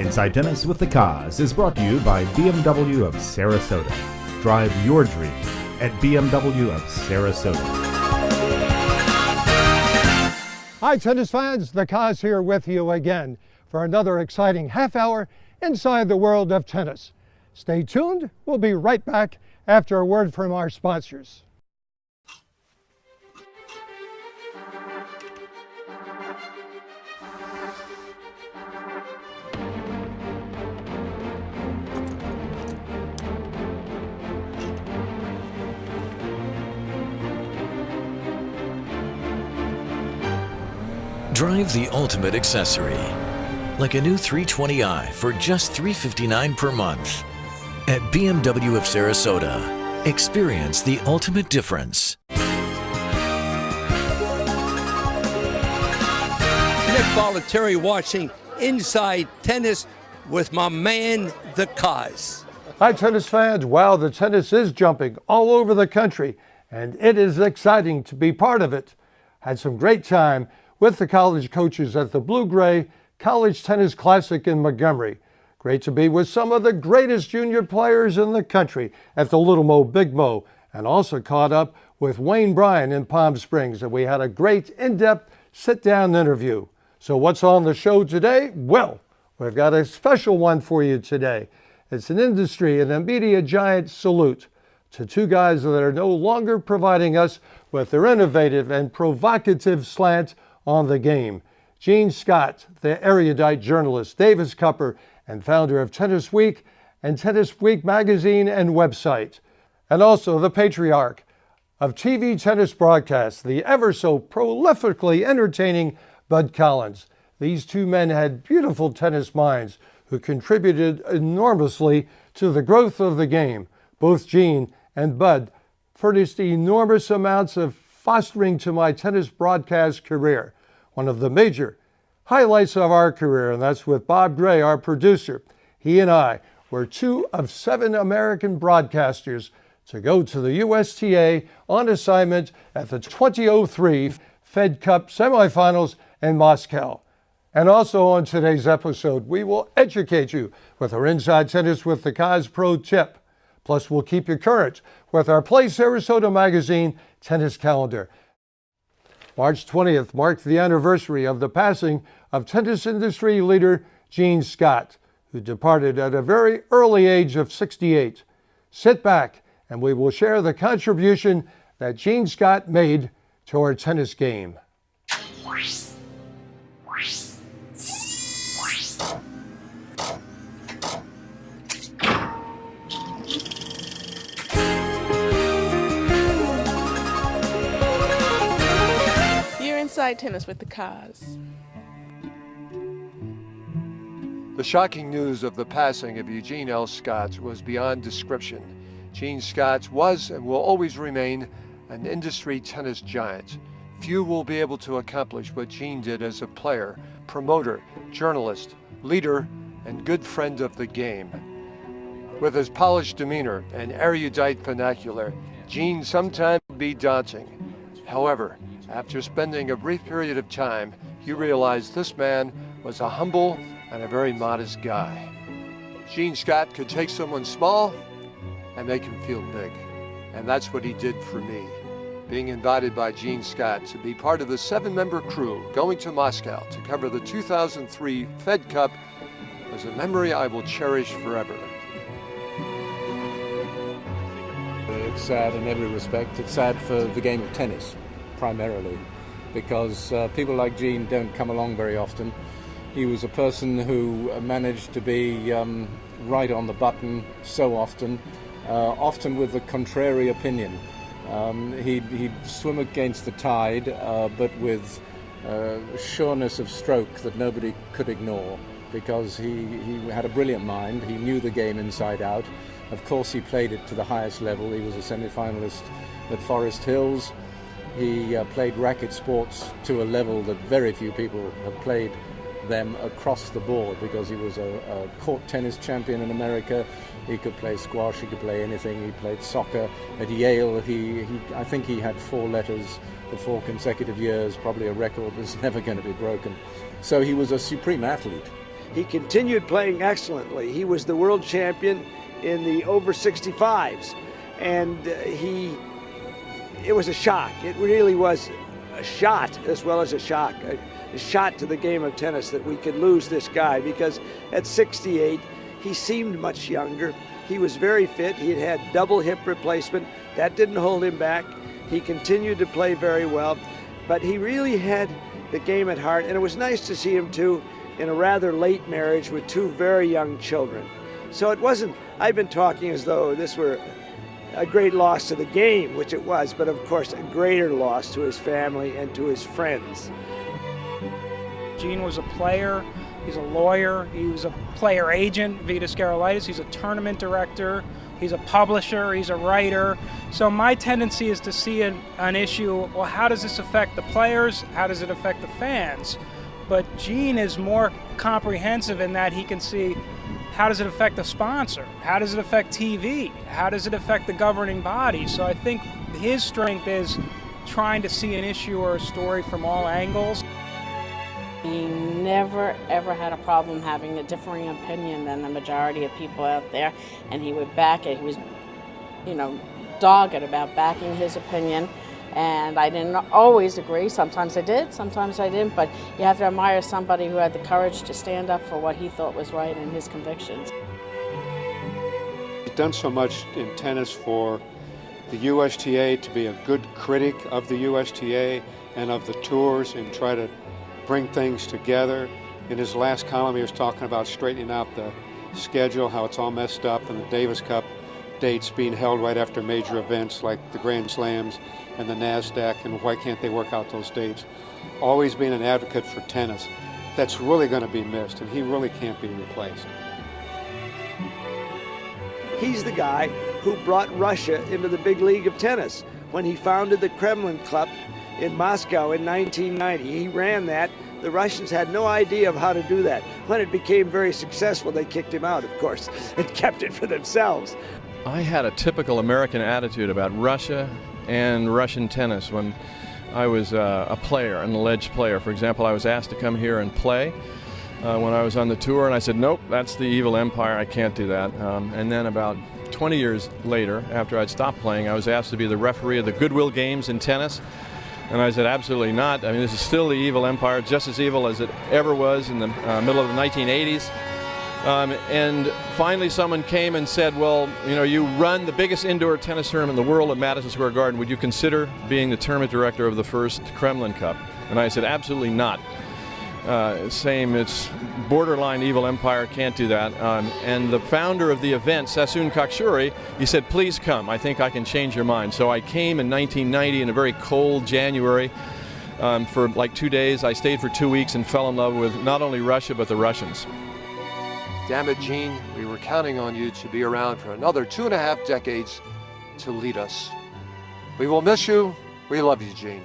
Inside Tennis with the Koz is brought to you by BMW of Sarasota. Drive your dream at BMW of Sarasota. Hi tennis fans, the Koz here with you again for another exciting half hour inside the world of tennis. Stay tuned, we'll be right back after a word from our sponsors. Drive the ultimate accessory, like a new 320i for just $359 per month. At BMW of Sarasota, experience the ultimate difference. Nick Bollettieri watching Inside Tennis with my man, the Koz. Hi tennis fans, wow, the tennis is jumping all over the country and it is exciting to be part of it. Had some great time with the college coaches at the Blue-Gray College Tennis Classic in Montgomery. Great to be with some of the greatest junior players in the country at the Little Mo Big Mo, and also caught up with Wayne Bryan in Palm Springs, and we had a great in-depth sit-down interview. So what's on the show today? Well, we've got a special one for you today. It's an industry and a media giant salute to two guys that are no longer providing us with their innovative and provocative slant on the game. Gene Scott, the erudite journalist, Davis Cupper, and founder of Tennis Week and Tennis Week magazine and website. And also the patriarch of TV tennis broadcasts, the ever so prolifically entertaining Bud Collins. These two men had beautiful tennis minds who contributed enormously to the growth of the game. Both Gene and Bud furnished enormous amounts of fostering to my tennis broadcast career. One of the major highlights of our career, and that's with Bob Gray, our producer. He and I were two of 7 American broadcasters to go to the USTA on assignment at the 2003 Fed Cup semifinals in Moscow. And also on today's episode, we will educate you with our Inside Tennis with the Koz Pro tip. Plus, we'll keep you current with our Play Sarasota Magazine tennis calendar. March 20th marked the anniversary of the passing of tennis industry leader Gene Scott, who departed at a very early age of 68. Sit back and we will share the contribution that Gene Scott made to our tennis game. Inside Tennis with the Koz. The shocking news of the passing of Eugene L. Scott was beyond description. Gene Scott was and will always remain an industry tennis giant. Few will be able to accomplish what Gene did as a player, promoter, journalist, leader, and good friend of the game. With his polished demeanor and erudite vernacular, Gene sometimes could be daunting. However, after spending a brief period of time, you realize this man was a humble and a very modest guy. Gene Scott could take someone small and make him feel big. And that's what he did for me. Being invited by Gene Scott to be part of the 7-member crew going to Moscow to cover the 2003 Fed Cup was a memory I will cherish forever. It's sad in every respect. It's sad for the game of tennis, primarily, because people like Gene don't come along very often. He was a person who managed to be right on the button so often, often with the contrary opinion. He'd swim against the tide, but with sureness of stroke that nobody could ignore, because he had a brilliant mind. He knew the game inside out. Of course, he played it to the highest level. He was a semi-finalist at Forest Hills. He played racket sports to a level that very few people have played them across the board, because he was a court tennis champion in America. He could play squash, he could play anything. He played soccer at Yale. I think he had 4 letters for 4 consecutive years, probably a record that's never going to be broken. So he was a supreme athlete. He continued playing excellently. He was the world champion in the over 65s, and it was a shock. It really was a shot as well as a shock. A shot to the game of tennis that we could lose this guy, because at 68 he seemed much younger. He was very fit. He had double hip replacement. That didn't hold him back. He continued to play very well, but he really had the game at heart, and it was nice to see him too in a rather late marriage with two very young children. So it wasn't, I've been talking as though this were a great loss to the game, which it was, but of course a greater loss to his family and to his friends. Gene was a player, he's a lawyer, he was a player agent, Vitas Gerulaitis, he's a tournament director, he's a publisher, he's a writer. So my tendency is to see an issue, well, how does this affect the players? How does it affect the fans? But Gene is more comprehensive in that he can see, how does it affect the sponsor? How does it affect TV? How does it affect the governing body? So I think his strength is trying to see an issue or a story from all angles. He never, ever had a problem having a differing opinion than the majority of people out there, and he would back it. He was, dogged about backing his opinion, and I didn't always agree. Sometimes I did, sometimes I didn't, but you have to admire somebody who had the courage to stand up for what he thought was right in his convictions. He's done so much in tennis for the USTA, to be a good critic of the USTA and of the tours and try to bring things together. In his last column, he was talking about straightening out the schedule, how it's all messed up, and the Davis Cup dates being held right after major events like the Grand Slams and the NASDAQ, and why can't they work out those dates? Always being an advocate for tennis. That's really going to be missed, and he really can't be replaced. He's the guy who brought Russia into the big league of tennis when he founded the Kremlin Club in Moscow in 1990. He ran that. The Russians had no idea of how to do that. When it became very successful, they kicked him out, of course, and kept it for themselves. I had a typical American attitude about Russia and Russian tennis when I was a player, an alleged player. For example, I was asked to come here and play when I was on the tour, and I said, nope, that's the evil empire, I can't do that. And then about 20 years later, after I'd stopped playing, I was asked to be the referee of the Goodwill Games in tennis. And I said, absolutely not. I mean, this is still the evil empire, just as evil as it ever was in the middle of the 1980s. And finally someone came and said, well, you run the biggest indoor tennis tournament in the world at Madison Square Garden. Would you consider being the tournament director of the first Kremlin Cup? And I said, absolutely not. It's borderline evil empire, can't do that. And the founder of the event, Sassoon Kakshuri, he said, please come, I think I can change your mind. So I came in 1990 in a very cold January for like 2 days. I stayed for 2 weeks and fell in love with not only Russia, but the Russians. Damn it, Gene, we were counting on you to be around for another 2.5 decades to lead us. We will miss you. We love you, Gene.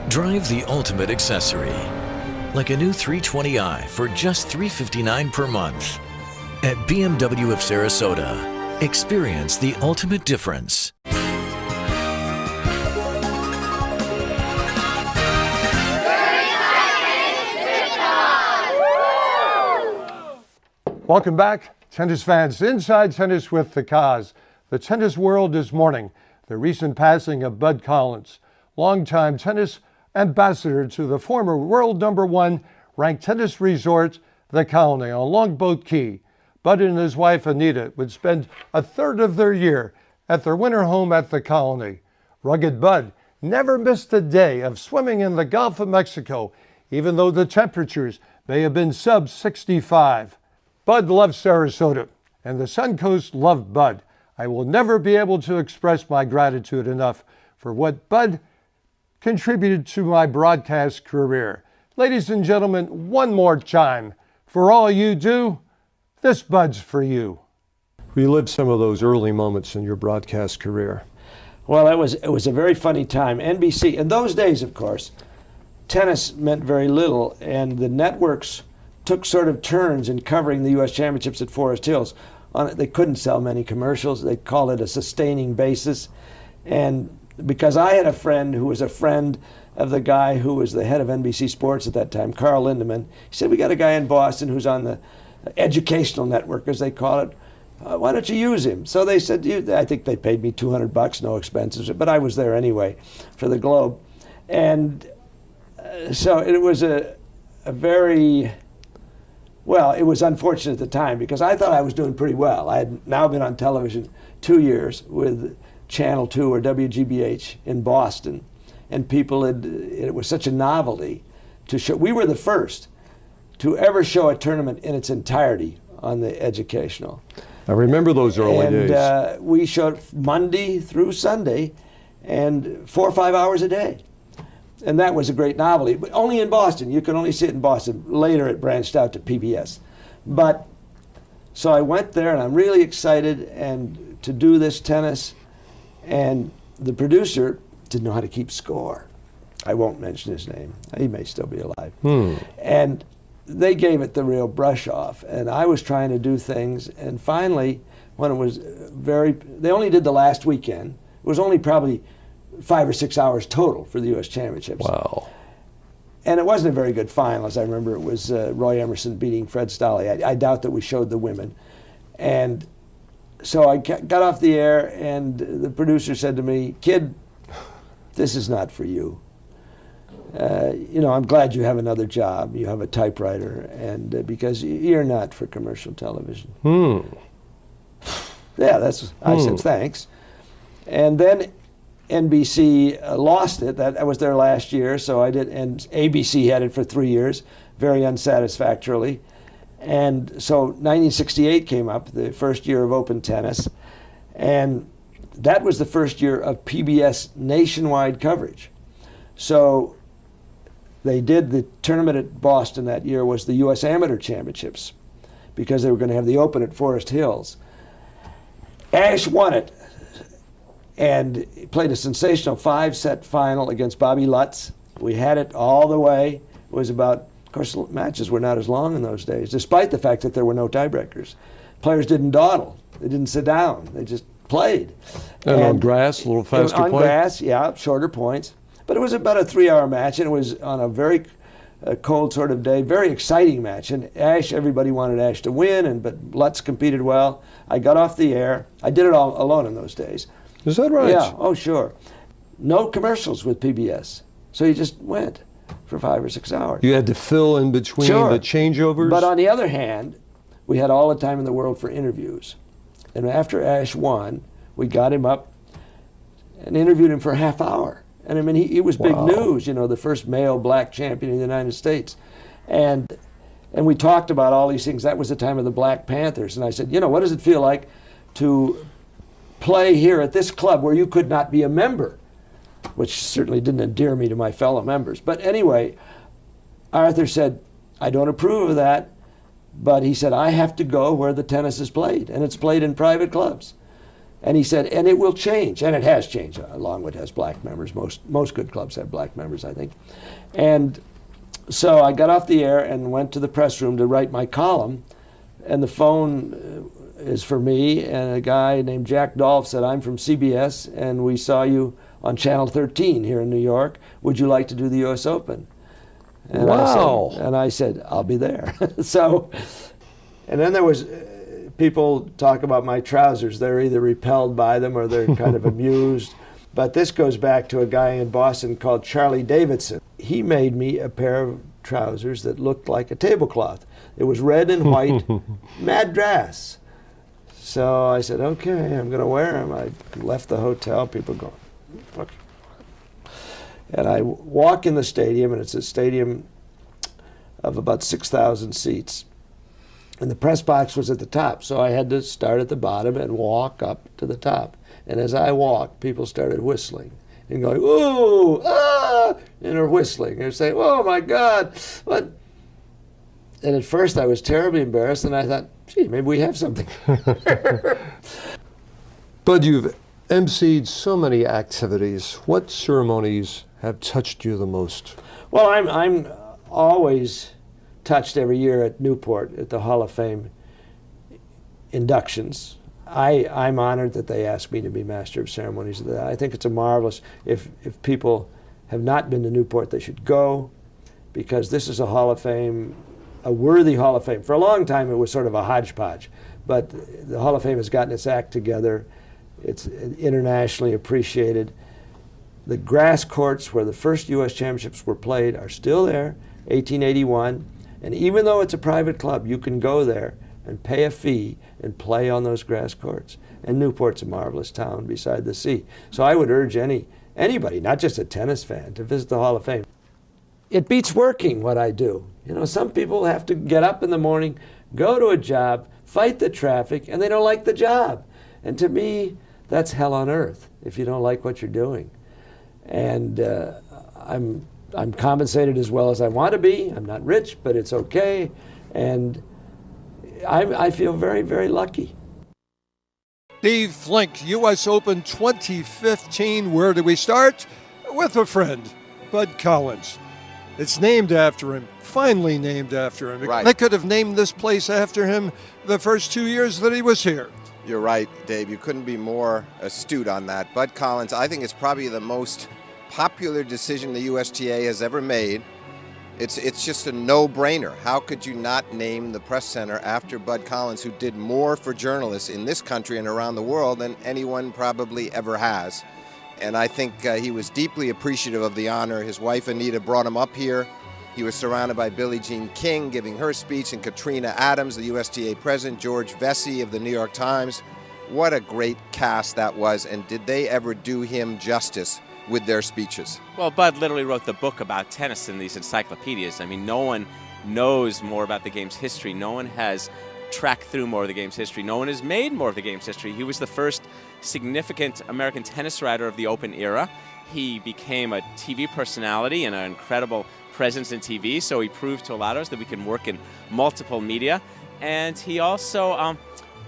Drive the ultimate accessory, like a new 320i for just $359 per month. At BMW of Sarasota, experience the ultimate difference. Welcome back, tennis fans. Inside Tennis with the Koz. The tennis world is mourning the recent passing of Bud Collins, longtime tennis ambassador to the former world #1 ranked tennis resort, the Colony on Longboat Key. Bud and his wife Anita would spend a third of their year at their winter home at the Colony. Rugged Bud never missed a day of swimming in the Gulf of Mexico, even though the temperatures may have been sub 65. Bud loved Sarasota, and the Suncoast loved Bud. I will never be able to express my gratitude enough for what Bud contributed to my broadcast career. Ladies and gentlemen, one more chime. For all you do, this Bud's for you. Relive some of those early moments in your broadcast career. Well, it was a very funny time. NBC, in those days, of course, tennis meant very little, and the networks took sort of turns in covering the U.S. Championships at Forest Hills. They couldn't sell many commercials. They called it a sustaining basis. And because I had a friend who was a friend of the guy who was the head of NBC Sports at that time, Carl Lindemann, he said, we got a guy in Boston who's on the educational network, as they call it. Why don't you use him? So they said, I think they paid me $200, no expenses, but I was there anyway for the Globe. And so it was a very, well, it was unfortunate at the time because I thought I was doing pretty well. I had now been on television 2 years with Channel 2 or WGBH in Boston, and people had, it was such a novelty to show. We were the first to ever show a tournament in its entirety on the educational. I remember those early days. And we showed Monday through Sunday and 4 or 5 hours a day. And that was a great novelty, but only in Boston. You could only see it in Boston. Later it branched out to PBS. But, so I went there and I'm really excited and to do this tennis, and the producer didn't know how to keep score. I won't mention his name. He may still be alive. And they gave it the real brush off, and I was trying to do things, and finally, when it was they only did the last weekend. It was only probably 5 or 6 hours total for the U.S. Championships. Wow. And it wasn't a very good final, as I remember. It was Roy Emerson beating Fred Stolle. I doubt that we showed the women. And so I got off the air, and the producer said to me, kid, this is not for you. I'm glad you have another job. You have a typewriter, and because you're not for commercial television. Yeah, I said thanks. And then NBC lost it. That was their last year, so I did. And ABC had it for 3 years, very unsatisfactorily. And so 1968 came up, the first year of Open tennis, and that was the first year of PBS nationwide coverage. So they did the tournament at Boston that year was the U.S. Amateur Championships because they were going to have the Open at Forest Hills. Ash won it and played a sensational 5-set final against Bobby Lutz. We had it all the way. It was about, of course, matches were not as long in those days, despite the fact that there were no tiebreakers. Players didn't dawdle. They didn't sit down. They just played. And on grass, a little faster play? On grass, yeah, shorter points. But it was about a 3-hour match, and it was on a very cold sort of day, very exciting match. And Ash, everybody wanted Ash to win, but Lutz competed well. I got off the air. I did it all alone in those days. Is that right? Yeah, oh sure. No commercials with PBS. So you just went for 5 or 6 hours. You had to fill in between the changeovers? But on the other hand, we had all the time in the world for interviews. And after Ash won, we got him up and interviewed him for a half hour. And I mean, he was big news, the first male black champion in the United States. And we talked about all these things. That was the time of the Black Panthers. And I said, what does it feel like to play here at this club where you could not be a member? Which certainly didn't endear me to my fellow members. But anyway, Arthur said, I don't approve of that. But he said, I have to go where the tennis is played. And it's played in private clubs. And he said, and it will change, and it has changed. Longwood has black members. Most good clubs have black members, I think. And so I got off the air and went to the press room to write my column, and the phone is for me, and a guy named Jack Dolph said, I'm from CBS, and we saw you on Channel 13 here in New York. Would you like to do the U.S. Open? And wow. I said, I'll be there. So, and then there was... people talk about my trousers. They're either repelled by them or they're kind of amused. But this goes back to a guy in Boston called Charlie Davidson. He made me a pair of trousers that looked like a tablecloth. It was red and white madras. So I said, okay, I'm going to wear them. I left the hotel, people going, look. And I walk in the stadium, and it's a stadium of about 6,000 seats. And the press box was at the top, so I had to start at the bottom and walk up to the top. And as I walked, people started whistling and going, ooh, ah, and they're whistling. They're saying, oh my God, what? And at first I was terribly embarrassed, and I thought, gee, maybe we have something. Bud, you've emceed so many activities. What ceremonies have touched you the most? Well, I'm always touched every year at Newport at the Hall of Fame inductions. I'm honored that they asked me to be Master of Ceremonies. I think it's a marvelous, if people have not been to Newport, they should go, because this is a Hall of Fame, a worthy Hall of Fame. For a long time it was sort of a hodgepodge, but the Hall of Fame has gotten its act together. It's internationally appreciated. The grass courts where the first U.S. championships were played are still there, 1881, and even though it's a private club, you can go there and pay a fee and play on those grass courts. And Newport's a marvelous town beside the sea. So I would urge anybody, not just a tennis fan, to visit the Hall of Fame. It beats working what I do. You know, some people have to get up in the morning, go to a job, fight the traffic, and they don't like the job. And to me, that's hell on earth if you don't like what you're doing. And I'm compensated as well as I want to be. I'm not rich, but it's okay. And I feel very, very lucky. Steve Flink, U.S. Open 2015. Where do we start? With a friend, Bud Collins. It's named after him, finally named after him. Right. They could have named this place after him the first 2 years that he was here. You're right, Dave. You couldn't be more astute on that. Bud Collins, I think it's probably the most popular decision the USTA has ever made. It's just a no-brainer. How could you not name the press center after Bud Collins, who did more for journalists in this country and around the world than anyone probably ever has? And I think he was deeply appreciative of the honor. His wife, Anita, brought him up here. He was surrounded by Billie Jean King giving her speech, and Katrina Adams, the USTA president, George Vesey of the New York Times. What a great cast that was, and did they ever do him justice with their speeches? Well, Bud literally wrote the book about tennis in these encyclopedias. I mean, no one knows more about the game's history. No one has tracked through more of the game's history. No one has made more of the game's history. He was the first significant American tennis writer of the Open era. He became a TV personality and an incredible presence in TV, so he proved to a lot of us that we can work in multiple media. And he also,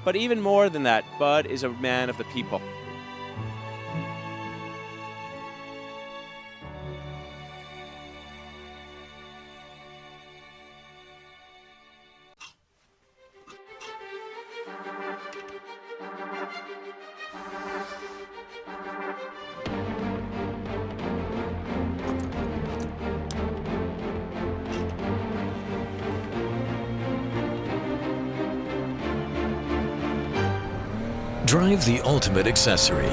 but even more than that, Bud is a man of the people. Drive the ultimate accessory,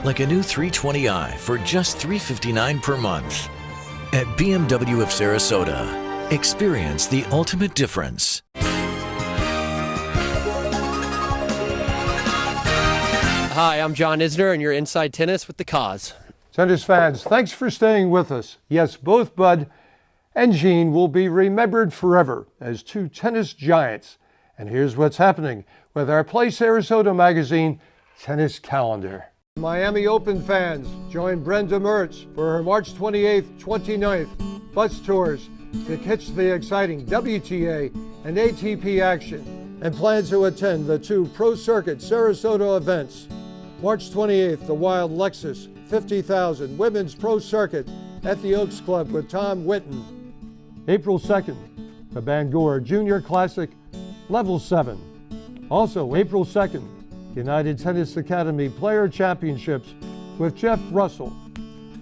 like a new 320i for just $359 per month. At BMW of Sarasota, experience the ultimate difference. Hi, I'm John Isner, and you're Inside Tennis with the Koz. Tennis fans, thanks for staying with us. Yes, both Bud and Jean will be remembered forever as two tennis giants. And here's what's happening with our Play Sarasota Magazine tennis calendar. Miami Open fans, join Brenda Mertz for her March 28th, 29th bus tours to catch the exciting WTA and ATP action, and plan to attend the two Pro Circuit Sarasota events. March 28th, the Wild Lexus 50,000 Women's Pro Circuit at the Oaks Club with Tom Whitten. April 2nd, the Bangor Junior Classic Level 7. Also, April 2nd, United Tennis Academy Player Championships with Jeff Russell.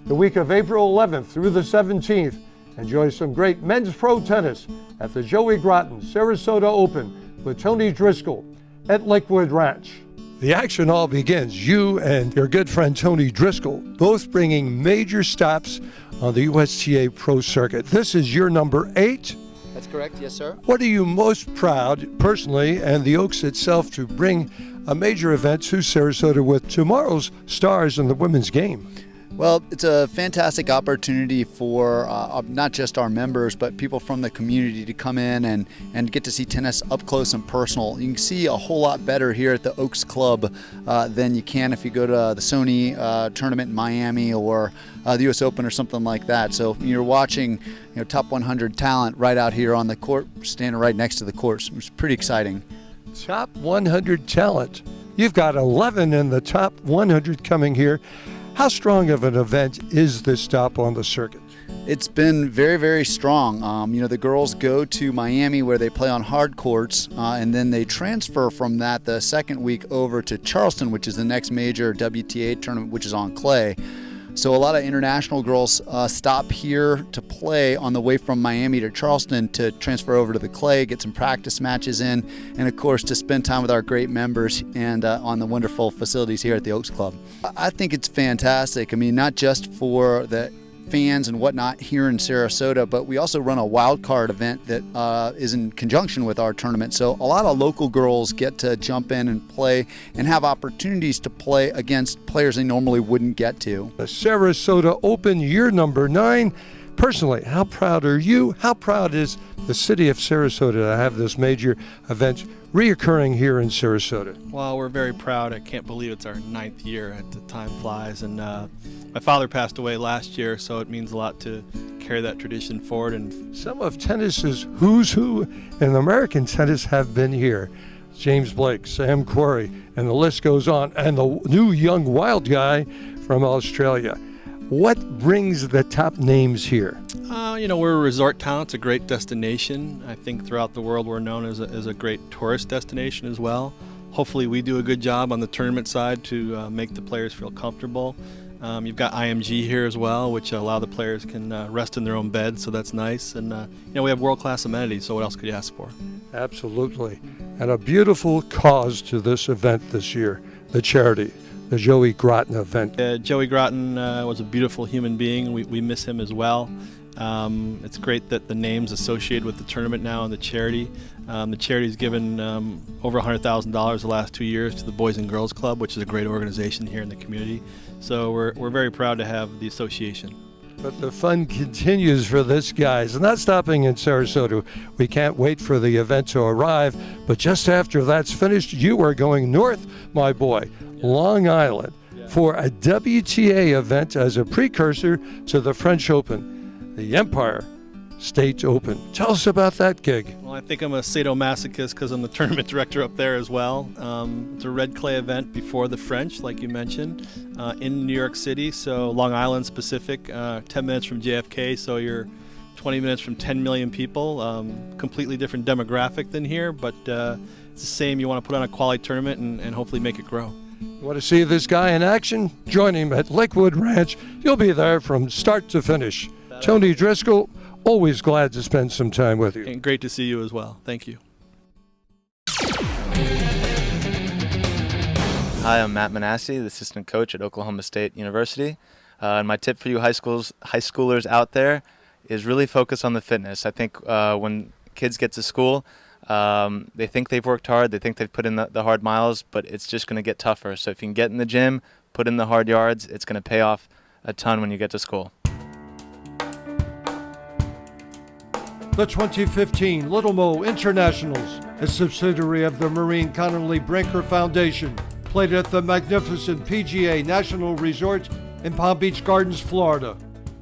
The week of April 11th through the 17th, enjoy some great men's pro tennis at the Joey Groton Sarasota Open with Tony Driscoll at Lakewood Ranch. The action all begins. You and your good friend Tony Driscoll both bringing major stops on the USTA Pro Circuit. This is your number 8. That's correct, yes, sir. What are you most proud, personally, and the Oaks itself, to bring a major event to Sarasota with tomorrow's stars in the women's game? Well, it's a fantastic opportunity for not just our members, but people from the community to come in and get to see tennis up close and personal. You can see a whole lot better here at the Oaks Club than you can if you go to the Sony tournament in Miami or the US Open or something like that. So you're watching top 100 talent right out here on the court, standing right next to the course. It's pretty exciting. Top 100 talent. You've got 11 in the top 100 coming here. How strong of an event is this stop on the circuit? It's been very, very strong. The girls go to Miami where they play on hard courts, and then they transfer from that the second week over to Charleston, which is the next major WTA tournament, which is on clay. So a lot of international girls stop here to play on the way from Miami to Charleston to transfer over to the clay, get some practice matches in, and of course to spend time with our great members and on the wonderful facilities here at the Oaks Club. I think it's fantastic. I mean, not just for the fans and whatnot here in Sarasota, but we also run a wild card event that is in conjunction with our tournament. So a lot of local girls get to jump in and play and have opportunities to play against players they normally wouldn't get to. The Sarasota Open, year number 9. Personally, how proud are you? How proud is the city of Sarasota to have this major event reoccurring here in Sarasota? Well, we're very proud. I can't believe it's our 9th year. The time flies. And my father passed away last year, so it means a lot to carry that tradition forward. And some of tennis's who's who in American tennis have been here. James Blake, Sam Querrey, and the list goes on. And the new young wild guy from Australia. What brings the top names here? We're a resort town. It's a great destination. I think throughout the world we're known as a great tourist destination as well. Hopefully we do a good job on the tournament side to make the players feel comfortable. You've got IMG here as well, which allow the players can rest in their own bed, so that's nice. And we have world-class amenities, so what else could you ask for? Absolutely. And a beautiful cause to this event this year, the charity. The Joey Groton event. Joey Groton was a beautiful human being. We miss him as well. It's great that the name's associated with the tournament now and the charity. The charity's given over $100,000 the last 2 years to the Boys and Girls Club, which is a great organization here in the community. So we're very proud to have the association. But the fun continues for this, guys. Not stopping in Sarasota. We can't wait for the event to arrive. But just after that's finished, you are going north, my boy, Long Island, for a WTA event as a precursor to the French Open, the Empire State Open. Tell us about that gig. Well, I think I'm a sadomasochist because I'm the tournament director up there as well. It's a red clay event before the French, like you mentioned, in New York City, so Long Island specific, 10 minutes from JFK, so you're 20 minutes from 10 million people. Completely different demographic than here, but it's the same. You want to put on a quality tournament and hopefully make it grow. You want to see this guy in action? Join him at Lakewood Ranch. You'll be there from start to finish. Tony Driscoll, always glad to spend some time with you. And great to see you as well. Thank you. Hi, I'm Matt Manassi, the assistant coach at Oklahoma State University. And my tip for you high schoolers out there is really focus on the fitness. I think when kids get to school, they think they've worked hard, they think they've put in the hard miles, but it's just going to get tougher. So if you can get in the gym, put in the hard yards, it's going to pay off a ton when you get to school. The 2015 Little Mo Internationals, a subsidiary of the Maureen Connolly Brinker Foundation, played at the magnificent PGA National Resort in Palm Beach Gardens, Florida.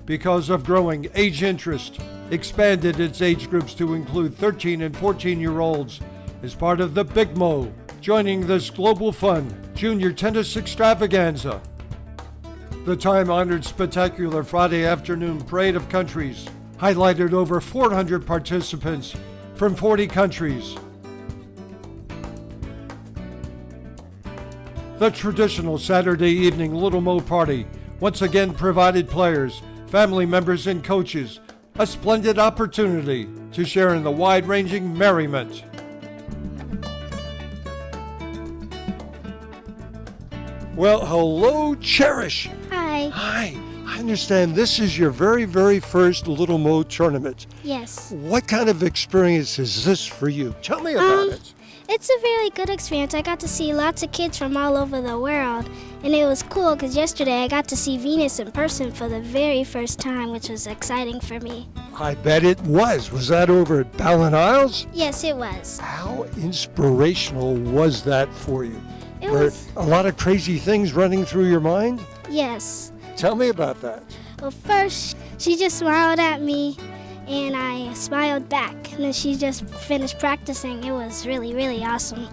Because of growing age interest, expanded its age groups to include 13 and 14-year-olds as part of the Big Mo, joining this global fun junior tennis extravaganza. The time-honored spectacular Friday afternoon parade of countries highlighted over 400 participants from 40 countries. The traditional Saturday evening Little Mo party once again provided players, family members, and coaches a splendid opportunity to share in the wide-ranging merriment. Well, hello, Cherish. Hi. Hi. I understand this is your very, very first Little Mo tournament. Yes. What kind of experience is this for you? Tell me about it. It's a very good experience. I got to see lots of kids from all over the world, and it was cool because yesterday I got to see Venus in person for the very first time, which was exciting for me. I bet it was. Was that over at Ballin Isles? Yes, it was. How inspirational was that for you? Were a lot of crazy things running through your mind? Yes. Tell me about that. Well, first, she just smiled at me, and I smiled back. And then she just finished practicing. It was really, really awesome.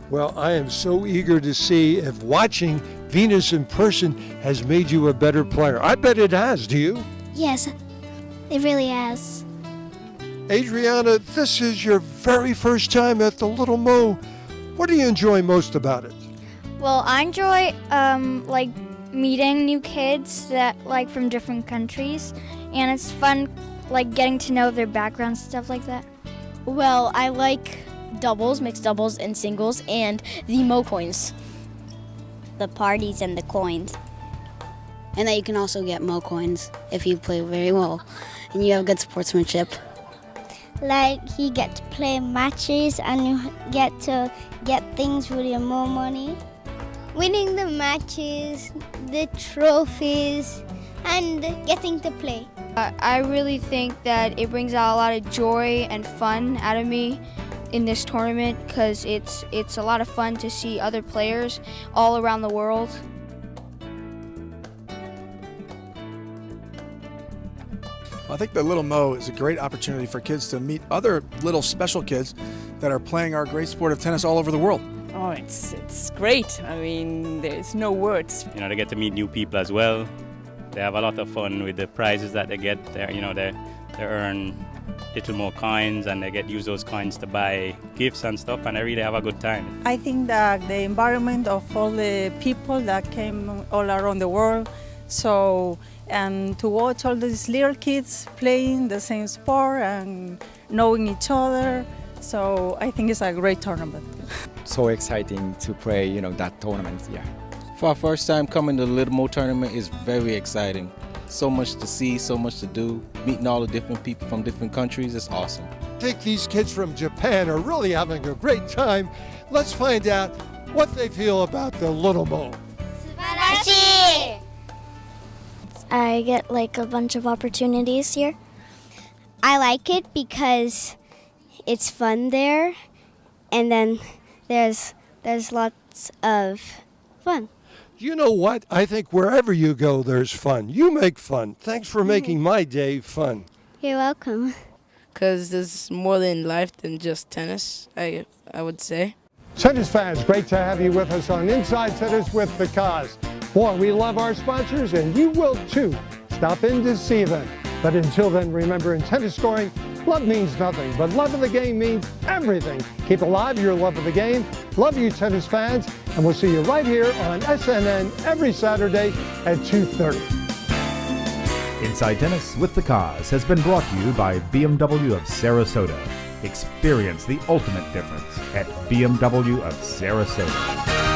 Well, I am so eager to see if watching Venus in person has made you a better player. I bet it has. Do you? Yes, it really has. Adriana, this is your very first time at the Little Mo. What do you enjoy most about it? Well, I enjoy like meeting new kids that like from different countries, and it's fun like getting to know their backgrounds, stuff like that. Well, I like doubles, mixed doubles, and singles, and the Mo coins. The parties and the coins. And that you can also get Mo coins if you play very well and you have good sportsmanship. Like you get to play matches and you get to get things with your Mo money. Winning the matches, the trophies, and getting to play. I really think that it brings out a lot of joy and fun out of me in this tournament because it's a lot of fun to see other players all around the world. I think the Little Mo is a great opportunity for kids to meet other little special kids that are playing our great sport of tennis all over the world. Oh, it's great. I mean, there's no words. You know, they get to meet new people as well. They have a lot of fun with the prizes that they get. They earn little more coins and they get use those coins to buy gifts and stuff, and they really have a good time. I think that the environment of all the people that came all around the world, and to watch all these little kids playing the same sport and knowing each other, so I think it's a great tournament. So exciting to play, that tournament, yeah. For our first time coming to the Little Mo tournament is very exciting. So much to see, so much to do, meeting all the different people from different countries, it's awesome. I think these kids from Japan are really having a great time. Let's find out what they feel about the Little Mo. I get like a bunch of opportunities here. I like it because it's fun there, and then there's lots of fun. You know what? I think wherever you go, there's fun. You make fun. Thanks for making my day fun. You're welcome. Because there's more in life than just tennis, I would say. Tennis fans, great to have you with us on Inside Tennis with the Koz. Boy, we love our sponsors, and you will too. Stop in to see them. But until then, remember, in tennis scoring, love means nothing, but love of the game means everything. Keep alive your love of the game. Love you, tennis fans, and we'll see you right here on SNN every Saturday at 2:30. Inside Tennis with the Koz has been brought to you by BMW of Sarasota. Experience the ultimate difference at BMW of Sarasota.